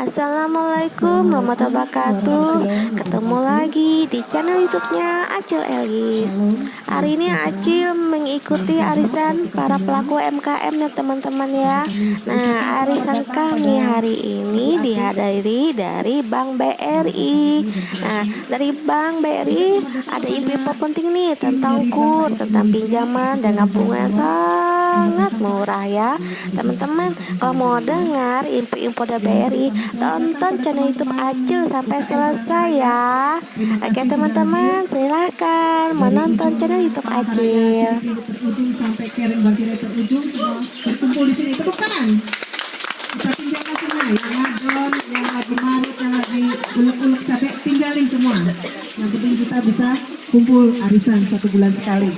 Assalamualaikum warahmatullahi wabarakatuh. Ketemu lagi di channel YouTube-nya Acil Elgis. Hari ini Acil mengikuti arisan para pelaku UMKM ya teman-teman ya. Nah, arisan kami hari ini dihadiri dari Bank BRI. Nah, dari Bank BRI ada info penting nih tentang KUR, tentang pinjaman dan bunga yang sangat murah ya. Teman-teman, kalau mau dengar info-info dari BRI, tonton channel YouTube Acil sampai selesai ya. Oke teman-teman, silahkan menonton channel YouTube Acil. Ujung sampai Karen bagian terujung semua berkumpul di sini. Tepuk tangan. Kita tinggalkan semua yang ngadon, yang lagi marut, yang lagi ulek-ulek capek, tinggalin semua. Yang penting kita bisa kumpul arisan 1 bulan sekali.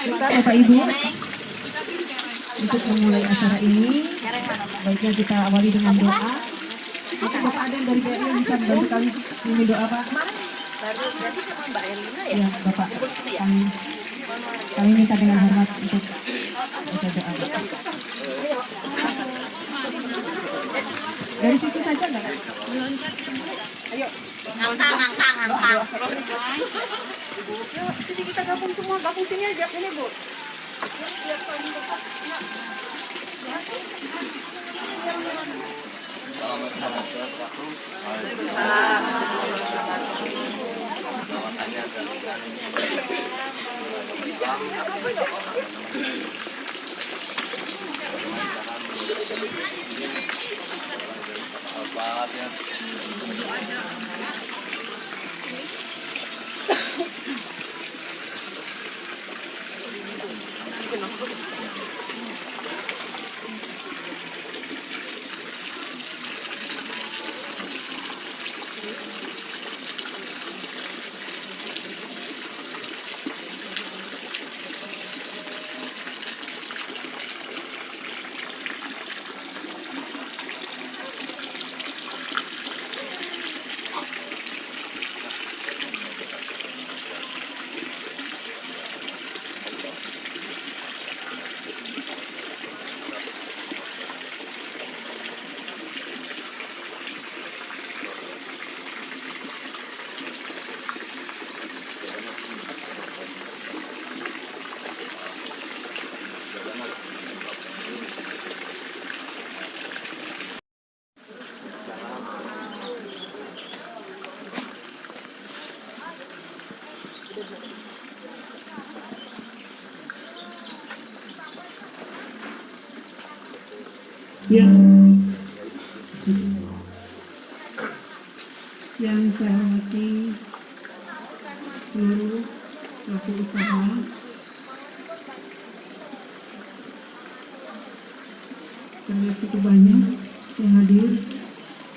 Kita Bapak Ibu untuk memulai acara ini, baiknya kita awali dengan doa. Maka Bapak ada yang dari BRI yang bisa membantu kami ini doa Pak? Baru berarti sama Mbak Elina ya? Ya Bapak, kami minta dengan hormat untuk baca doa. Dari situ saja enggak? Ayo. Ngangkang. Jadi kita gabung semua, gabung sini aja ini Bu. Yang saya hormati seluruh pelaku usaha, terlihat cukup banyak yang hadir,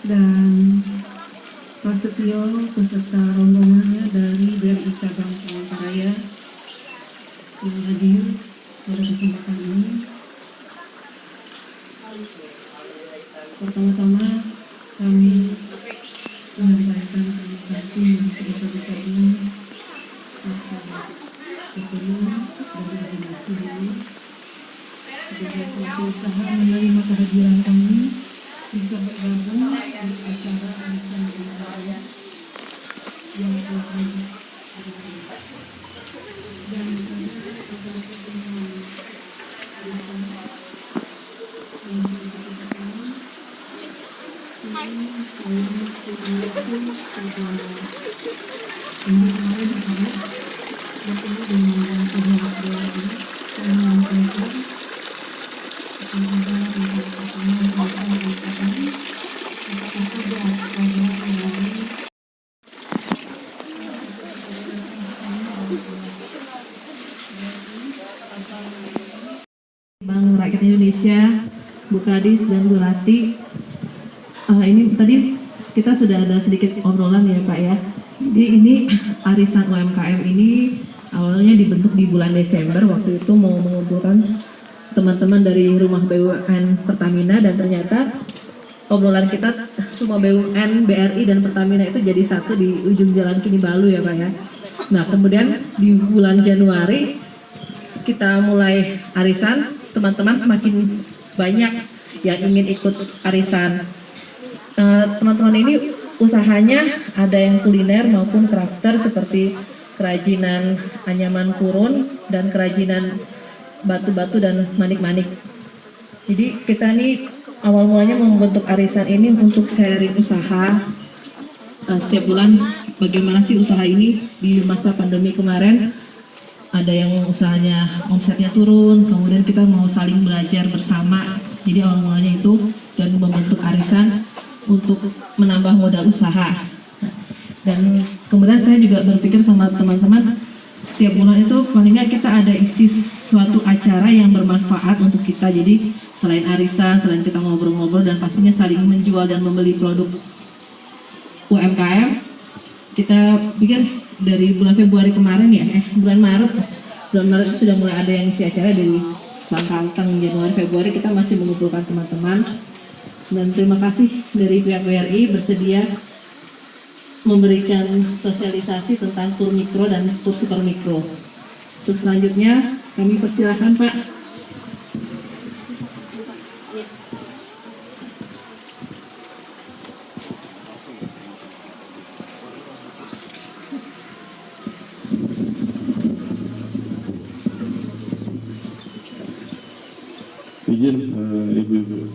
dan Pak Setio beserta rombongannya dari BRI Cabang Palangkaraya yang hadir pada kesempatan ini. Pertama-tama kami menyampaikan terima kasih yang sebesar-besarnya atas dukungan dari organisasi ini, sebagai pelaku usaha menerima kehadiran kami bisa bergabung di acara arisan budaya yang telah diadakan. Dan Bank Rakyat Indonesia, Bu Kadis dan Bu Rati. Ini tadi kita sudah ada sedikit obrolan ya Pak ya. Jadi ini arisan UMKM ini awalnya dibentuk di bulan Desember, waktu itu mau mengumpulkan teman-teman dari rumah BUMN Pertamina, dan ternyata obrolan kita rumah BUMN BRI dan Pertamina itu jadi satu di ujung jalan Kinibalu ya Pak ya. Nah kemudian di bulan Januari kita mulai arisan, teman-teman semakin banyak yang ingin ikut arisan. Teman-teman ini usahanya ada yang kuliner maupun crafter seperti kerajinan anyaman kurun dan kerajinan batu-batu dan manik-manik. Jadi kita nih awal mulanya membentuk arisan ini untuk sharing usaha setiap bulan. Bagaimana sih usaha ini di masa pandemi kemarin? Ada yang usahanya omsetnya turun, kemudian kita mau saling belajar bersama. Jadi awal mulanya itu dan membentuk arisan untuk menambah modal usaha. Dan kemudian saya juga berpikir sama teman-teman, setiap bulan itu paling nggak kita ada isi suatu acara yang bermanfaat untuk kita. Jadi selain arisan, selain kita ngobrol-ngobrol dan pastinya saling menjual dan membeli produk UMKM, kita pikir dari bulan Februari kemarin ya, bulan Maret itu sudah mulai ada yang isi acara dari Bangkanteng. Januari, Februari kita masih mengumpulkan teman-teman. Dan terima kasih dari pihak BRI bersedia memberikan sosialisasi tentang kur mikro dan kur super mikro. Terus selanjutnya kami persilahkan Pak. Izin ibu-ibu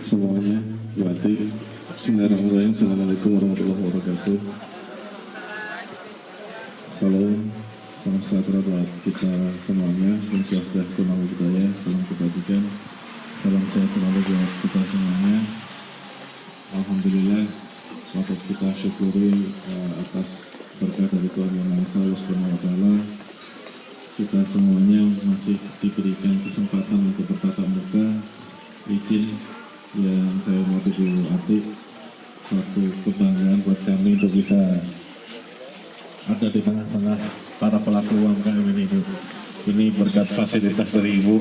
semuanya, Bupati. Bismillahirrahmanirrahim. Assalamualaikum warahmatullahi wabarakatuh. Salam sejahtera buat kita semuanya. Om Swastiastu, Namo Buddhaya. Salam kebajikan. Salam sehat selalu buat kita semuanya. Alhamdulillah, patut kita syukuri atas berkat dari Tuhan Yang Maha Esa Subhanahu wa Ta'ala. Kita semuanya masih diberikan kesempatan untuk bertatap muka. Izin yang saya hormati Bu Atik, suatu kebanggaan buat kami untuk bisa ada di tengah-tengah para pelaku UMKM ini, Bu. Ini berkat fasilitas dari Ibu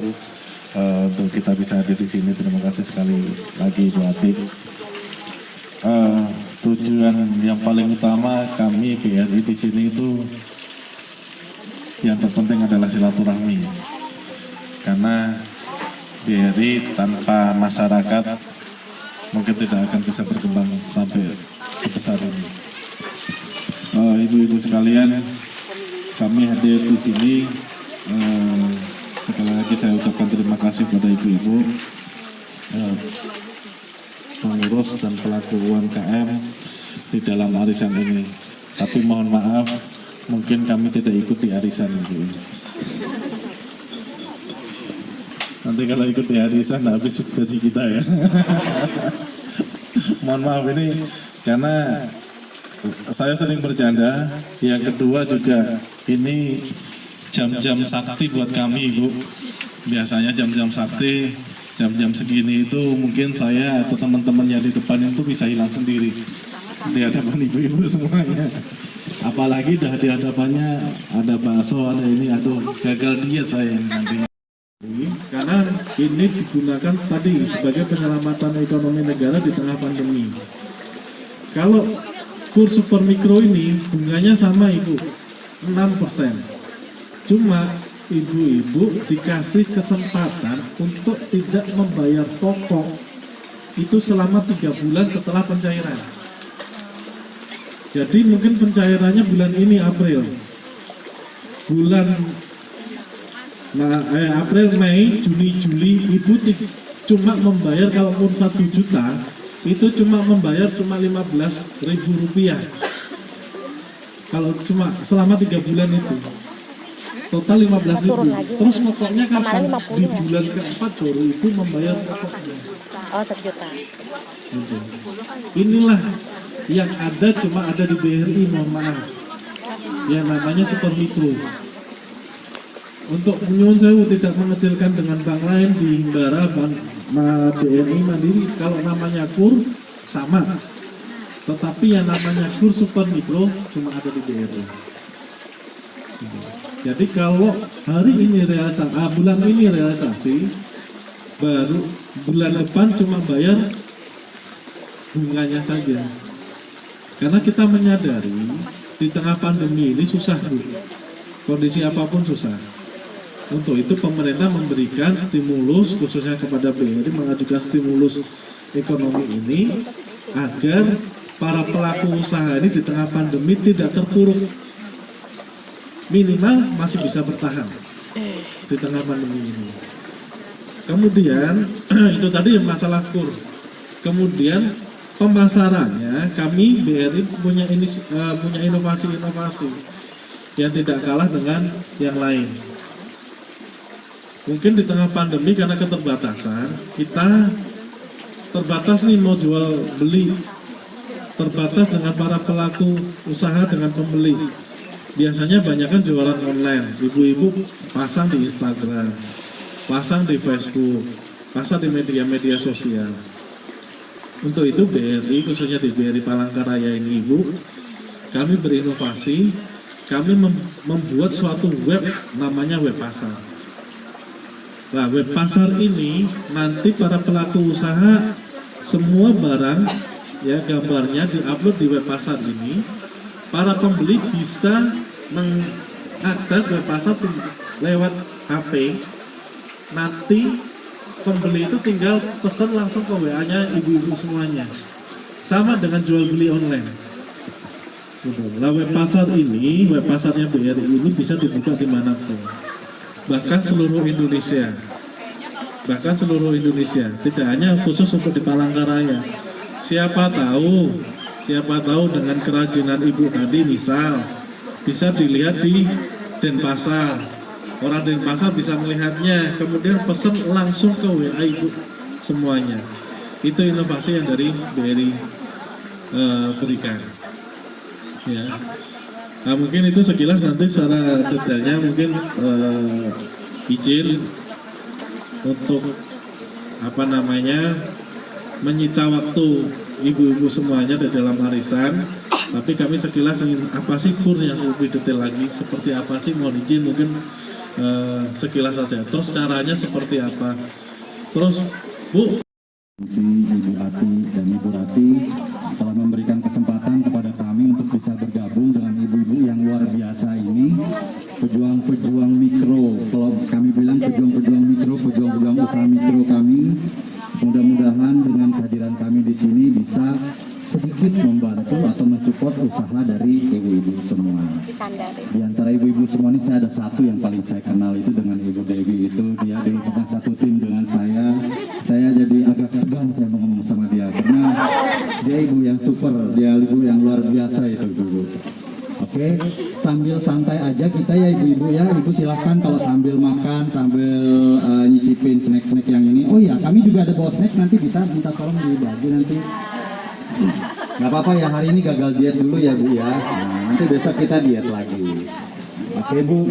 untuk kita bisa hadir di sini. Terima kasih sekali lagi Bu Atik. Tujuan yang paling utama kami BRI di sini itu yang terpenting adalah silaturahmi, karena BRI tanpa masyarakat mungkin tidak akan bisa berkembang sampai sebesar ini. Ibu-ibu sekalian, kami hadir di sini. Sekali lagi saya ucapkan terima kasih pada ibu-ibu pengurus dan pelaku UMKM di dalam arisan ini. Tapi mohon maaf, mungkin kami tidak ikuti arisan itu. Nanti kalau ikuti arisan habis gaji kita ya. Mohon maaf ini karena saya sering bercanda. Yang kedua juga ini jam-jam sakti buat kami, Ibu. Biasanya jam-jam sakti, jam-jam segini itu mungkin saya atau teman-teman yang di depan itu bisa hilang sendiri di hadapan ibu-ibu semuanya. Apalagi dah di hadapannya ada bakso, ada ini, aduh gagal diet saya nanti. Karena ini digunakan tadi sebagai penyelamatan ekonomi negara di tengah pandemi. Kalau kurs super mikro ini bunganya sama Ibu, 6%. Cuma ibu-ibu dikasih kesempatan untuk tidak membayar pokok itu selama 3 bulan setelah pencairan. Jadi mungkin pencairannya bulan ini April, April, Mei, Juni, Juli, ibu cuma membayar kalaupun 1 juta itu cuma membayar cuma Rp15.000. Kalau cuma selama 3 bulan itu total 15.000. Terus pokoknya kapan? Di bulan keempat baru ibu membayar pokoknya. Oh, 1 juta. Gitu. Inilah yang ada, cuma ada di BRI, mohon maaf, yang namanya super mikro. Untuk nyuwun sewu tidak mengecilkan dengan bank lain di Himbara, BRI Mandiri, kalau namanya kur sama, tetapi yang namanya kur super mikro cuma ada di BRI. Jadi kalau hari ini bulan ini realisasi, baru bulan depan cuma bayar bunganya saja. Karena kita menyadari di tengah pandemi ini susah, Bu. Kondisi apapun susah. Untuk itu pemerintah memberikan stimulus khususnya kepada BRI, mengajukan stimulus ekonomi ini agar para pelaku usaha ini di tengah pandemi tidak terpuruk, minimal masih bisa bertahan di tengah pandemi ini. Kemudian itu tadi masalah kur. Kemudian pemasarannya, kami BRI punya inovasi-inovasi yang tidak kalah dengan yang lain. Mungkin di tengah pandemi karena keterbatasan, kita terbatas nih mau jual beli, terbatas dengan para pelaku usaha dengan pembeli. Biasanya banyak kan jualan online, ibu-ibu pasang di Instagram, pasang di Facebook, pasang di media-media sosial. Untuk itu BRI, khususnya di BRI Palangkaraya ini Ibu, kami berinovasi, kami membuat suatu web namanya web pasar. Nah, web pasar ini nanti para pelaku usaha semua barang ya gambarnya diupload di web pasar ini. Para pembeli bisa mengakses web pasar lewat HP. Nanti pembeli itu tinggal pesan langsung ke WA-nya ibu-ibu semuanya. Sama dengan jual beli online. Nah, web pasar ini, web pasarnya BRI ini bisa dibuka dimanapun. Bahkan seluruh Indonesia, tidak hanya khusus untuk di Palangkaraya. Siapa tahu dengan kerajinan ibu tadi misal bisa dilihat di Denpasar, orang Denpasar bisa melihatnya, kemudian pesan langsung ke WA ibu semuanya. Itu inovasi yang dari BRI berikan. Ya. Nah, mungkin itu sekilas, nanti secara detailnya mungkin izin untuk menyita waktu ibu-ibu semuanya di dalam arisan. Tapi kami sekilas ingin apa sih kur yang lebih detail lagi, seperti apa sih, mohon izin mungkin sekilas saja. Terus caranya seperti apa? Terus Bu, Ibu Ati dan Ibu Rati telah memberikan kesempatan kepada kami untuk bisa bergabung dengan ibu-ibu yang luar biasa ini, pejuang-pejuang mikro. Kalau kami bilang pejuang-pejuang mikro, pejuang-pejuang usaha mikro kami. Mudah-mudahan dengan kehadiran kami di sini bisa sedikit membantu atau mensupport usaha dari ibu-ibu semua. Di antara ibu-ibu semua ini saya ada satu yang paling saya kenal, itu dengan Ibu Dewi. Itu dia dulu pernah satu tim dengan saya. Saya jadi agak segan saya mau ngomong sama dia karena dia ibu yang super, dia ibu yang luar biasa itu ibu. Oke, sambil santai aja kita ya ibu-ibu ya. Ibu silahkan kalau sambil makan, sambil nyicipin snack-snack yang ini. Oh iya, kami juga ada bawa snack, nanti bisa minta tolong dibagi nanti. Gak apa-apa ya, hari ini gagal diet dulu ya Bu ya. Nah, nanti besok kita diet lagi. Oke Bu,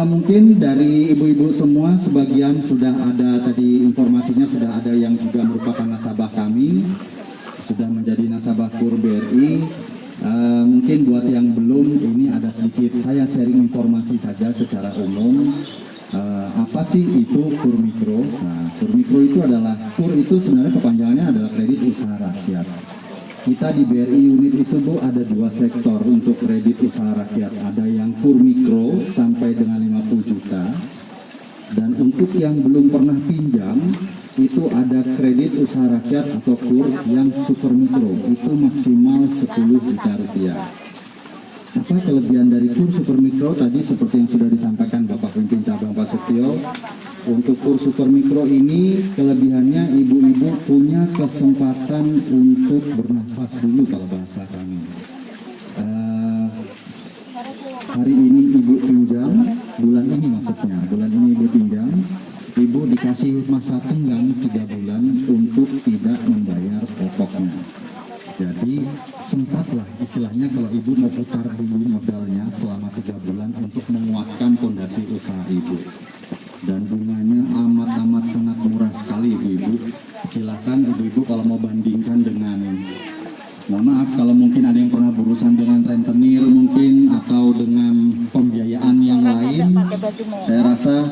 mungkin dari ibu-ibu semua sebagian sudah ada tadi informasinya, sudah ada yang juga merupakan nasabah kami, sudah menjadi nasabah KUR BRI. Mungkin buat yang belum, ini ada sedikit saya sharing informasi saja secara umum. Apa sih itu KUR Mikro? Nah, KUR Mikro itu adalah, KUR itu sebenarnya kepanjangannya adalah kredit usaha rakyat. Kita di BRI unit itu Bu ada dua sektor untuk kredit usaha rakyat. Ada yang KUR Mikro sampai dengan 50 juta. Dan untuk yang belum pernah pinjam, itu ada kredit usaha rakyat atau KUR yang super mikro, itu maksimal 10 juta rupiah. Apa kelebihan dari KUR super mikro tadi seperti yang sudah disampaikan Bapak Pemimpin Cabang Pak Setio. Untuk KUR super mikro ini kelebihannya ibu-ibu punya kesempatan untuk bernafas dulu kalau bahasa kami. Hari ini ibu pinjam, bulan ini maksudnya, bulan ini ibu pinjam, ibu dikasih masa tenggang 3 bulan untuk tidak membayar pokoknya. Jadi sempatlah istilahnya kalau ibu mau putar dulu modalnya selama 3 bulan untuk menguatkan fondasi usaha ibu. Dan bunganya amat sangat murah sekali ibu-ibu. Silakan ibu-ibu kalau mau bandingkan dengan, mohon maaf kalau mungkin ada yang pernah berurusan dengan rentenir mungkin atau dengan pembiayaan yang lain, saya rasa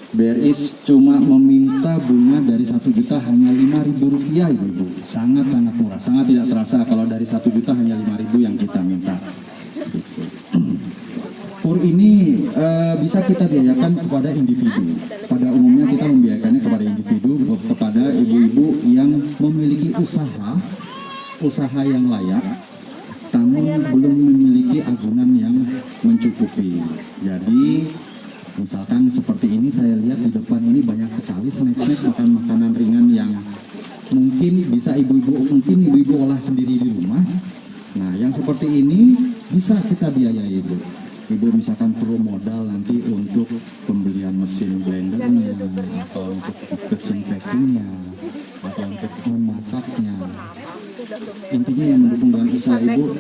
BRI cuma meminta bunga dari 1 juta hanya 5.000 rupiah ibu-ibu. Sangat murah, sangat tidak terasa kalau dari 1 juta hanya 5.000 yang kita minta. KUR ini bisa kita biayakan kepada individu. Pada umumnya kita membiayakannya kepada individu, kepada ibu-ibu yang memiliki usaha yang layak, namun belum memiliki agunan yang mencukupi. Jadi misalkan seperti ini, saya lihat di depan ini banyak sekali snack-snack, makanan ringan yang mungkin bisa ibu-ibu olah sendiri di rumah. Nah, yang seperti ini bisa kita biayai, Bu. Ibu misalkan perlu modal nanti untuk pembelian mesin blendernya, atau untuk mesin packingnya, atau untuk memasaknya. Intinya yang mendukung dengan usaha ibu,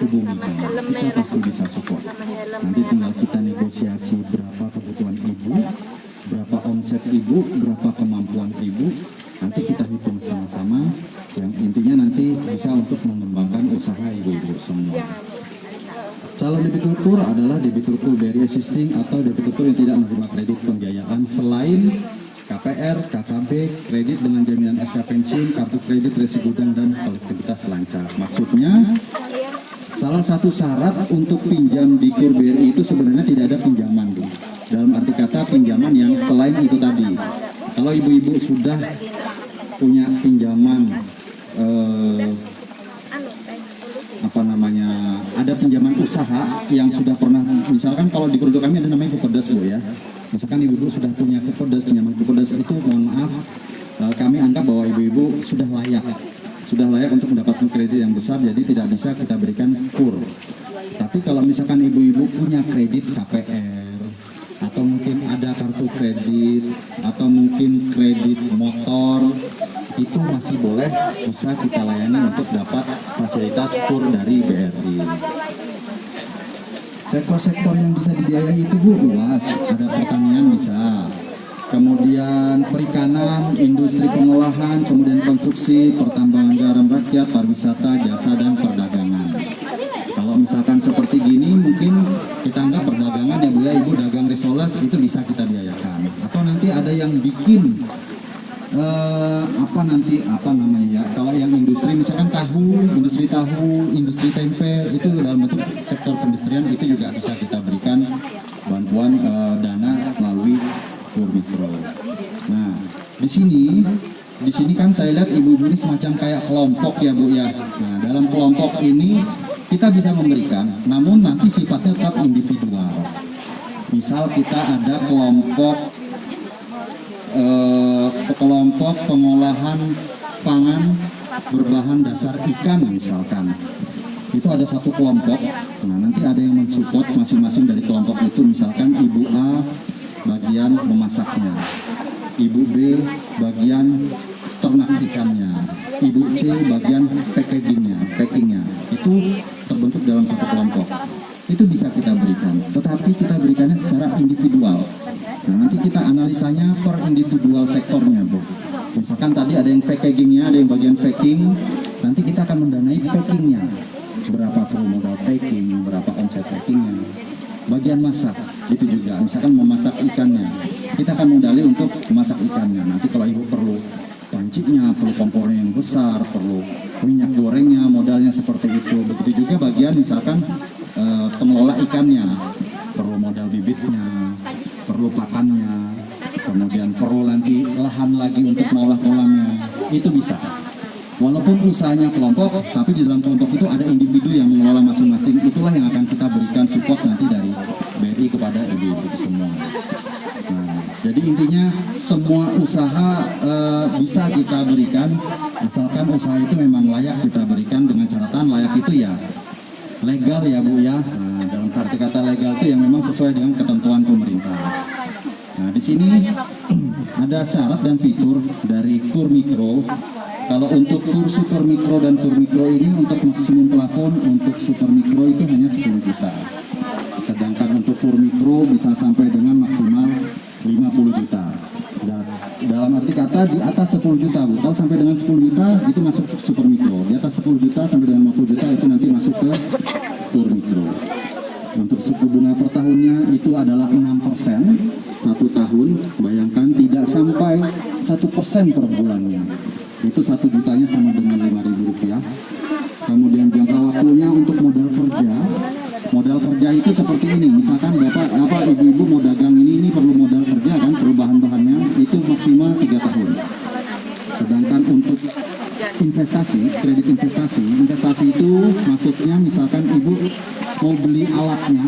hubungi kami. Kita pasti bisa support. Nanti tinggal kita negosiasi berapa kebutuhan ibu, berapa omset ibu, berapa kemampuan ibu. Nanti kita hitung sama-sama. Yang intinya nanti bisa untuk mengembangkan usaha ibu-ibu semua. Calon debitur KUR adalah debitur KUR BRI Existing atau debitur KUR yang tidak menerima kredit pembiayaan selain KPR, KKB, kredit dengan jaminan SK pensiun, kartu kredit resi gudang, dan kolektivitas lancar. Maksudnya, salah satu syarat untuk pinjam di KUR BRI itu sebenarnya tidak ada pinjaman, Bu. Dalam arti kata pinjaman yang selain itu tadi. Kalau ibu-ibu sudah punya pinjaman, ada pinjaman usaha yang sudah pernah, misalkan kalau di produk kami ada namanya Kupedes, Bu ya. Misalkan ibu-ibu sudah punya Kupedes, pinjaman Kupedes itu, mohon maaf, kami anggap bahwa ibu-ibu sudah layak untuk mendapatkan kredit yang besar, jadi tidak bisa kita berikan KUR. Tapi kalau misalkan ibu-ibu punya kredit KPR, atau mungkin ada kartu kredit, atau mungkin kredit motor, itu masih boleh, bisa kita layani untuk dapat fasilitas KUR dari BRI. Sektor-sektor yang bisa dibiayai itu, Bu, luas. Ada pertanian bisa, kemudian perikanan, industri pengolahan, kemudian konstruksi, pertambangan garam rakyat, pariwisata, jasa, dan perdagangan. Kalau misalkan seperti gini, mungkin kita anggap perdagangan ya, Bu ya, ibu dagang risoles itu bisa kita biayakan. Atau nanti ada yang bikin kalau yang industri misalkan industri tahu, industri tempe, itu dalam bentuk sektor perindustrian, itu juga bisa kita berikan bantuan dana melalui KUR Mikro. Nah, di sini kan saya lihat ibu-ibu ini semacam kayak kelompok ya, Bu ya. Nah, dalam kelompok ini kita bisa memberikan, namun nanti sifatnya tetap individual. Misal kita ada kelompok pengolahan pangan berbahan dasar ikan misalkan. Itu ada satu kelompok. Nah, nanti ada yang mensupport masing-masing dari kelompok itu, misalkan ibu A bagian memasaknya, ibu B bagian ternak ikannya, ibu C bagian packingnya. Itu terbentuk dalam satu kelompok. Itu bisa kita berikan, tetapi kita berikannya secara individual. Nah, nanti kita analisanya per individual sektornya, Bu. Misalkan tadi ada yang packagingnya, ada yang bagian packing, nanti kita akan mendanai packingnya. Berapa perlu modal packing, berapa omset packingnya. Bagian masak, itu juga. Misalkan memasak ikannya, kita akan modali untuk memasak ikannya. Nanti kalau ibu perlu pancinya, perlu kompornya yang besar, perlu minyak gorengnya, modalnya seperti itu. Begitu juga bagian misalkan pengelola ikannya, perlu modal bibitnya, perlu pakannya, kemudian perlu nanti lahan lagi untuk mengolah kolamnya. Itu bisa. Walaupun usahanya kelompok, tapi di dalam kelompok itu ada individu yang mengelola masing-masing. Itulah yang akan kita berikan support nanti dari BRI kepada ibu-ibu semua. Nah, jadi intinya semua usaha bisa kita berikan, asalkan usaha itu memang layak kita berikan, dengan catatan layak itu ya legal ya, Bu ya. Nah, dalam arti kata legal itu yang memang sesuai dengan ketentuan pemerintah. Nah, di sini ada syarat dan fitur dari KUR Mikro. Kalau untuk KUR Super Mikro dan KUR Mikro ini, untuk maksimum plafon untuk Super Mikro itu hanya 10 juta. Sedangkan untuk KUR Mikro bisa sampai dengan maksimal 50 juta. Dalam arti kata di atas 10 juta, Bu. Kalau sampai dengan 10 juta itu masuk Super Mikro. Di atas 10 juta sampai dengan 50 juta itu nanti masuk ke KUR Mikro. Untuk suku bunga per tahunnya itu adalah 6% 1 tahun. Bayangkan tidak sampai 1% per bulannya. Itu 1 jutanya sama dengan Rp5.000. Kemudian jangka waktunya untuk modal kerja Modal kerja itu seperti ini, misalkan ibu-ibu mau dagang ini perlu modal kerja kan, perlu bahan-bahannya itu maksimal 3 tahun. Sedangkan untuk kredit investasi itu maksudnya misalkan ibu mau beli alatnya,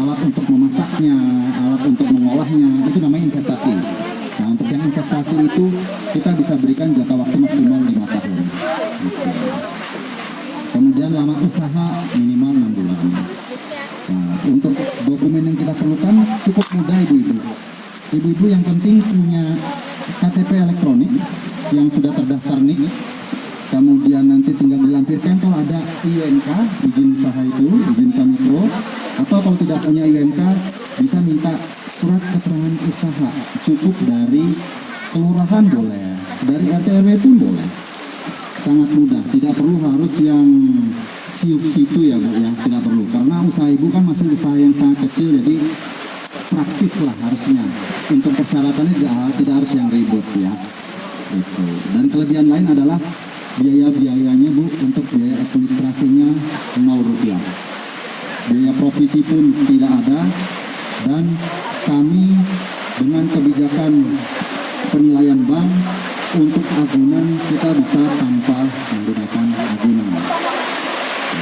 alat untuk memasaknya, alat untuk mengolahnya, itu namanya investasi. Nah, untuk yang investasi itu kita bisa berikan jangka waktu maksimal 5 tahun. Gitu. Kemudian lama usaha minimal 6 bulan. Nah, untuk dokumen yang kita perlukan cukup mudah ibu-ibu. Ibu-ibu yang penting punya KTP elektronik yang sudah terdaftar nih. Kemudian nanti tinggal dilampirkan kalau ada IUMK, izin usaha itu, izin usaha mikro. Atau kalau tidak punya IUMK, bisa minta surat keterangan usaha. Cukup dari kelurahan boleh, dari RT RW pun boleh. Sangat mudah, tidak perlu harus yang siup situ ya Bu ya, tidak perlu. Karena usaha ibu kan masih usaha yang sangat kecil, jadi praktis lah harusnya. Untuk persyaratannya tidak harus yang ribet ya. Gitu. Dan kelebihan lain adalah biaya-biayanya Bu, untuk biaya administrasinya 0 rupiah. Biaya provisi pun tidak ada, dan kami dengan kebijakan penilaian bank untuk agunan kita bisa tanpa menggunakan agunan.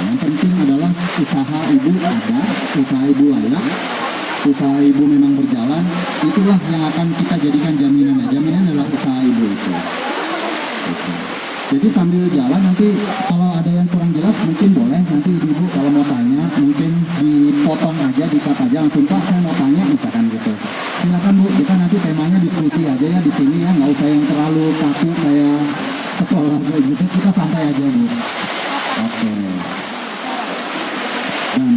Yang penting adalah usaha ibu ada, usaha ibu layak, usaha ibu memang berjalan, itulah yang akan kita jadikan jaminannya. Jaminan adalah usaha ibu itu. Jadi sambil jalan nanti kalau ada yang kurang jelas mungkin boleh nanti ibu-ibu kalau mau tanya mungkin dipotong aja, di-cut aja langsung, Pak saya mau tanya misalkan gitu. Silakan Bu, kita nanti temanya diskusi aja ya di sini ya, nggak usah yang terlalu kaku kayak sekolah kayak gitu, kita santai aja Bu. Oke. Dan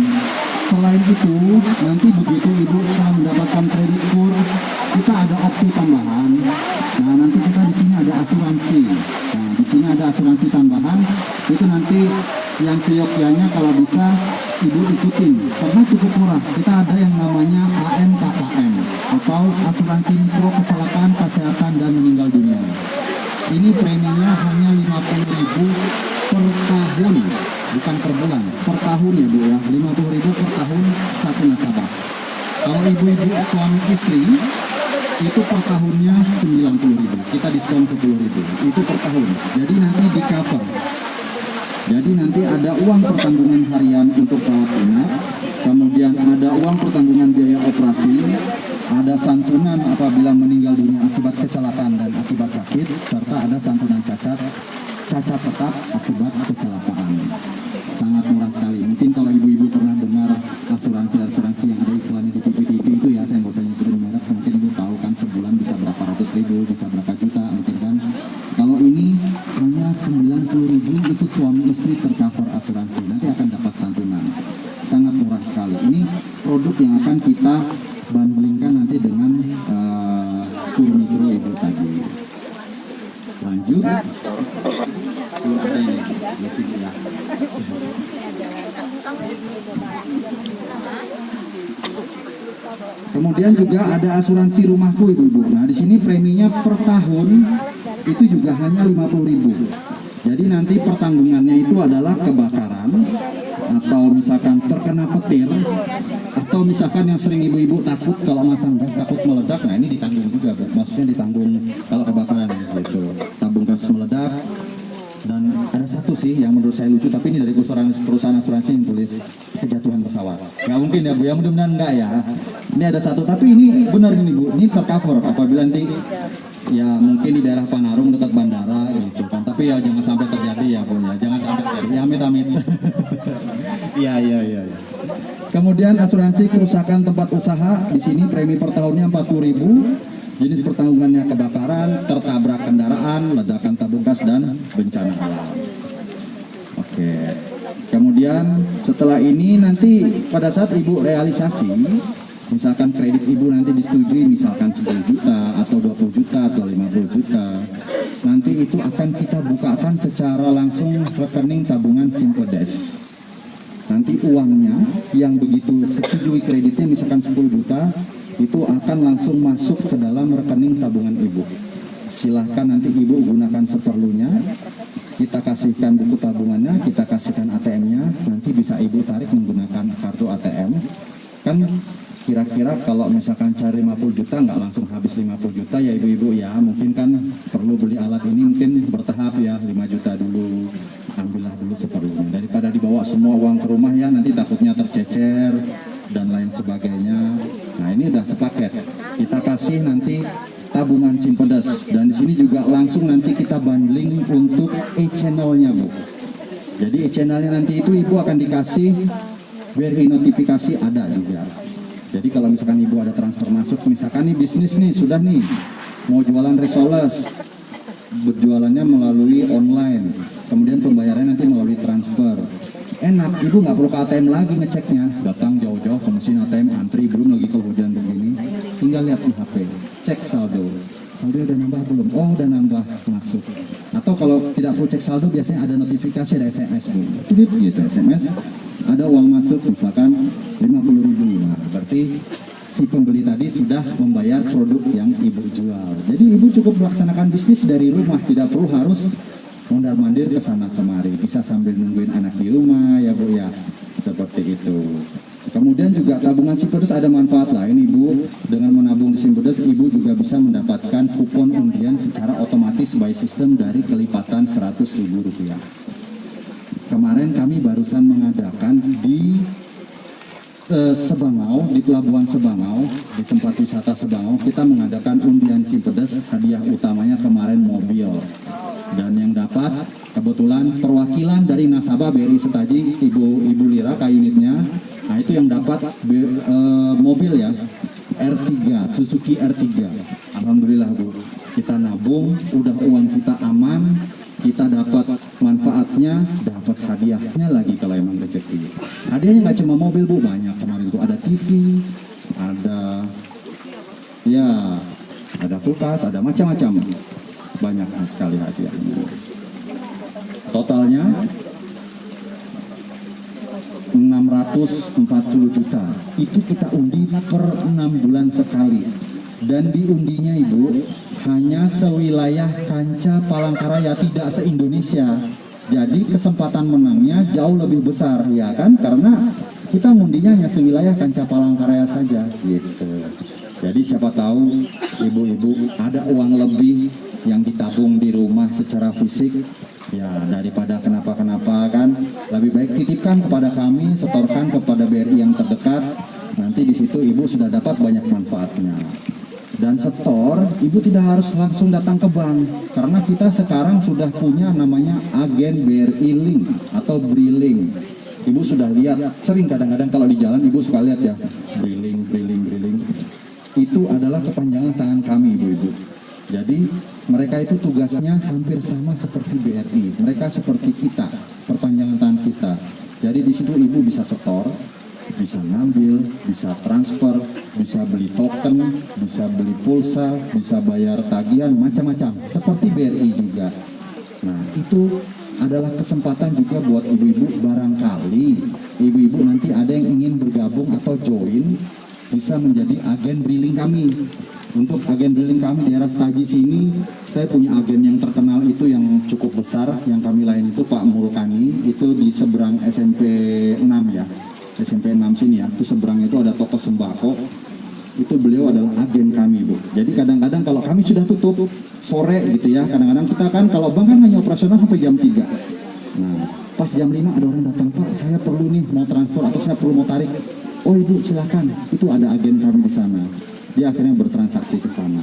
selain itu nanti begitu ibu setelah mendapatkan kredit kur, kita ada opsi tambahan. Nah nanti kita di sini ada asuransi. Nah di sini ada asuransi tambahan. Itu nanti yang seyogyanya kalau bisa ibu ikutin karena cukup murah. Kita ada yang namanya AMKKM atau asuransi mikro kecelakaan, kesehatan dan meninggal dunia. Ini preminya hanya 50.000 per tahun, bukan per bulan, per tahun ya Bu ya. 50.000 per tahun satu nasabah. Kalau ibu-ibu suami istri itu per tahunnya 90.000, kita diskon 10.000, itu per tahun. Jadi nanti di cover. Jadi nanti ada uang pertanggungan harian untuk rawat inap, kemudian ada uang pertanggungan biaya operasi, ada santunan apabila meninggal dunia akibat kecelakaan dan akibat sakit, serta ada santunan cacat tetap akibat kecelakaan. Sangat murah sekali. Mungkin kalau ibu-ibu pernah dengar asuransi yang ada iklannya di TV itu ya, saya nggak usah nyebutin merek, mungkin ibu tahu kan sebulan bisa berapa ratus ribu, bisa berapa juta mungkin kan. Kalau ini hanya 90.000 itu suami istri tercover asuransi, nanti akan dapat santunan. Sangat murah sekali. Ini produk yang akan kita bandingkan nanti dengan kur mikro ibu tadi. Lanjut. Ada ini di sini ya. Kemudian juga ada asuransi rumahku ibu-ibu. Nah di sini preminya per tahun itu juga hanya 50.000. Jadi nanti pertanggungannya itu adalah kebakaran atau misalkan terkena petir, atau misalkan yang sering ibu-ibu takut kalau masang gas takut meledak. Nah ini ditanggung juga Bu. Maksudnya ditanggung kalau kebakaran gitu, tabung gas meledak. Dan ada satu sih yang menurut saya lucu, tapi ini dari perusahaan asuransi yang tulis kejatuhan pesawat. Nggak mungkin ya Bu ya, mudah-mudahan enggak ya. Ini ada satu, tapi ini benar ini Bu, ini tercover apabila nanti ya mungkin di daerah Panarung dekat bandara gitu kan. Tapi ya jangan sampai terjadi ya Bu ya, jangan sampai terjadi. Ya amit-amit. Iya. Kemudian asuransi kerusakan tempat usaha, di sini premi per tahunnya 40.000. Jenis pertanggungannya kebakaran, tertabrak kendaraan, ledakan tabung gas dan bencana alam. Oke. Kemudian setelah ini nanti pada saat ibu realisasi, misalkan kredit ibu nanti disetujui misalkan 10 juta atau 20 juta atau 50 juta, nanti itu akan kita bukakan secara langsung rekening tabungan Simpedes. Nanti uangnya yang begitu setujui kreditnya misalkan 10 juta, itu akan langsung masuk ke dalam rekening tabungan ibu. Silahkan nanti ibu gunakan seperlunya. kita kasihkan buku tabungannya, kita kasihkan ATM-nya, nanti bisa ibu tarik menggunakan kartu ATM. Kan kira-kira kalau misalkan cari 50 juta nggak langsung habis 50 juta ya ibu-ibu ya, mungkin kan perlu beli alat ini mungkin bertahap ya, 5 juta dulu, ambillah dulu seperlunya daripada dibawa semua uang ke rumah ya, nanti takutnya tercecer dan lain sebagainya. Nah ini udah sepaket, kita kasih nanti tabungan Simpedes, dan di sini juga langsung nanti kita bundling untuk e-channelnya Bu. Jadi e-channelnya nanti itu ibu akan dikasih BRI notifikasi ada juga. Jadi kalau misalkan ibu ada transfer masuk, misalkan nih bisnis nih sudah nih mau jualan risoles, berjualannya melalui online, kemudian pembayarannya nanti melalui transfer. Enak, ibu nggak perlu ke ATM lagi ngeceknya, datang jauh-jauh ke mesin ATM antri, belum lagi kalau hujan begini, tinggal lihat di HP, cek saldo udah nambah belum? Oh udah nambah, masuk. Atau kalau tidak perlu cek saldo, biasanya ada notifikasi, ada SMS Bu, gitu SMS, ada uang masuk misalkan 50.000, nah, berarti si pembeli tadi sudah membayar produk yang ibu jual. Jadi ibu cukup melaksanakan bisnis dari rumah, tidak perlu harus mondar-mandir ke sana kemari, bisa sambil nungguin anak di rumah ya Bu ya, seperti itu. Kemudian juga tabungan Simpedes ada manfaat lain ibu, dengan menabung di Simpedes ibu juga bisa mendapatkan kupon undian secara otomatis by system dari kelipatan Rp100.000. Kemarin kami barusan mengadakan di Sebangau, di Pelabuhan Sebangau, di tempat wisata Sebangau, kita mengadakan undian Simpedes, hadiah utamanya kemarin mobil. Dan yang dapat kebetulan perwakilan dari nasabah BRI Setaji, Ibu Lira Kayunitnya, nah itu yang dapat mobil ya, R3, Suzuki R3. Alhamdulillah Bu, kita nabung, udah uang kita aman, kita dapat manfaatnya, dapat hadiahnya lagi kalau emang rezeki. Hadiahnya nggak cuma mobil Bu, banyak kemarin tuh, ada TV, ada kulkas, ada macam-macam, banyak sekali hadiahnya. Totalnya 640 juta. Itu kita undi per 6 bulan sekali. Dan diundinya Ibu hanya sewilayah Kanca Palangkaraya, tidak se-Indonesia. Jadi kesempatan menangnya jauh lebih besar ya kan, karena kita ngundinya hanya sewilayah Kanca Palangkaraya saja gitu. Jadi siapa tahu ibu-ibu ada uang lebih yang ditabung di rumah secara fisik, ya daripada kenapa-kenapa kan, lebih baik titipkan kepada kami, setorkan kepada BRI yang terdekat. Nanti di situ ibu sudah dapat banyak manfaatnya. Dan setor, ibu tidak harus langsung datang ke bank, karena kita sekarang sudah punya namanya agen BRI Link atau BRILink. Ibu sudah lihat, sering kadang-kadang kalau di jalan ibu suka lihat ya, BRILink. Itu adalah kepanjangan tangan kami ibu-ibu. Jadi mereka itu tugasnya hampir sama seperti BRI. Mereka seperti kita, perpanjangan tangan kita. Jadi di situ ibu bisa setor, bisa ngambil, bisa transfer, bisa beli token, bisa beli pulsa, bisa bayar tagihan, macam-macam. Seperti BRI juga. Nah itu adalah kesempatan juga buat ibu-ibu, barangkali ibu-ibu nanti ada yang ingin bergabung atau join, bisa menjadi agen BRILink kami. Untuk agen BRILink kami di daerah Setaji sini, saya punya agen yang terkenal itu yang cukup besar, yang kami lain itu Pak Mulkani, itu di seberang SMP 6 ya, SMP 6 sini ya, itu seberang itu ada toko sembako, itu beliau adalah agen kami Bu. Jadi kadang-kadang kalau kami sudah tutup sore gitu ya, kadang-kadang kita kan kalau bank kan hanya operasional sampai jam 3. Nah pas jam 5 ada orang datang, Pak saya perlu nih mau transfer atau saya perlu mau tarik. Oh ibu silakan, itu ada agen kami di sana. Dia akhirnya bertransaksi ke sana.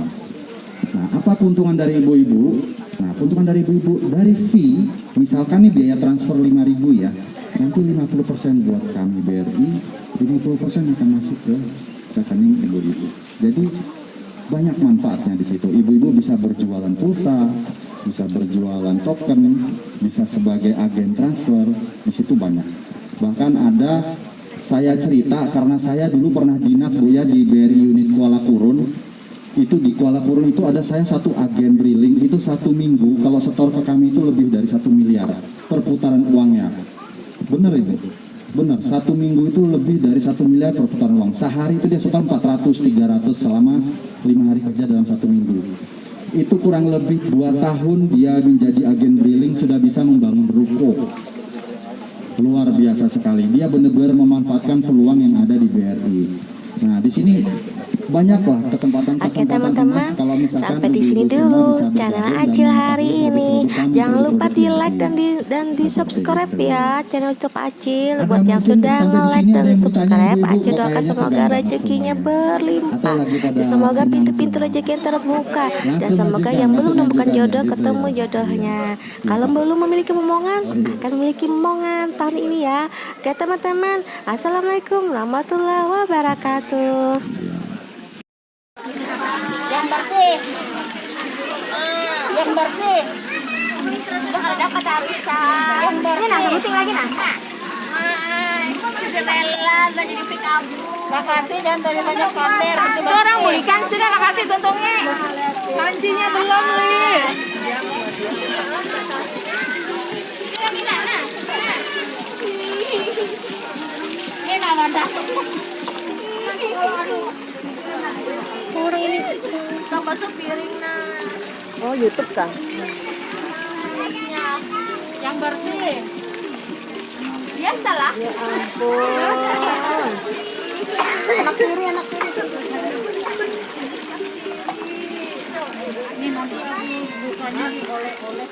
Nah, apa keuntungan dari ibu-ibu? Nah, keuntungan dari ibu-ibu dari fee, misalkan nih biaya transfer 5.000 ya, nanti 50% buat kami BRI, 50% akan masuk ke rekening ibu-ibu. Jadi banyak manfaatnya di situ. Ibu-ibu bisa berjualan pulsa, bisa berjualan token, bisa sebagai agen transfer, di situ banyak. Bahkan ada, saya cerita karena saya dulu pernah dinas Bu ya di BRI unit Kuala Kurun. Itu di Kuala Kurun itu ada saya satu agen BRILink, itu 1 minggu kalau setor ke kami itu lebih dari 1 miliar perputaran uangnya. Bener Ibu? Bener, 1 minggu itu lebih dari 1 miliar perputaran uang. Sehari itu dia setor 400-300 selama 5 hari kerja dalam 1 minggu. itu kurang lebih 2 tahun dia menjadi agen Briling, sudah bisa membangun ruko. Luar biasa sekali. Dia benar-benar memanfaatkan peluang yang ada di BRI. Nah, di sini banyaklah kesempatan-kesempatan teman-teman, emas kalau misalkan sampai di sini ibu-ibu semua dulu bisa channel bergabung dan Acil hari mengetahui ini. produk-produk Jangan kami, lupa di like produk-produk dan di subscribe ya channel YouTube Acil. Ada Buat yang mungkin sudah sampai di nge-like sini dan ada yang subscribe, bertanya, Acil "Ibu, doakan kayaknya semoga tegang banget rezekinya semuanya." berlimpah. Atau lagi pada Semoga kenyang pintu-pintu semua. rezeki yang terbuka, dan Langsung semoga ajukan, yang belum langsung menemukan ajukan, jodoh gitu ketemu ya. jodohnya. Kalau belum memiliki momongan, akan memiliki momongan tahun ini ya. Oke teman-teman, assalamualaikum warahmatullahi wabarakatuh. Yang bersih, yang bersih. Udah dapat arisan. Yang bersih. Ini nasa penting lagi nasa. Setelan baju di pikabu. Makasih dan banyak banyak pamer. Orang belikan sudah makasih tuntungnya. Lancinya belum li. Ini nama dah. Kurang ini tambah sepiring nah. Oh YouTube kan? Yang bersih. Biasalah. Ya ampun. Anak kiri, anak kiri. Ini nanti bukanya oleh-oleh.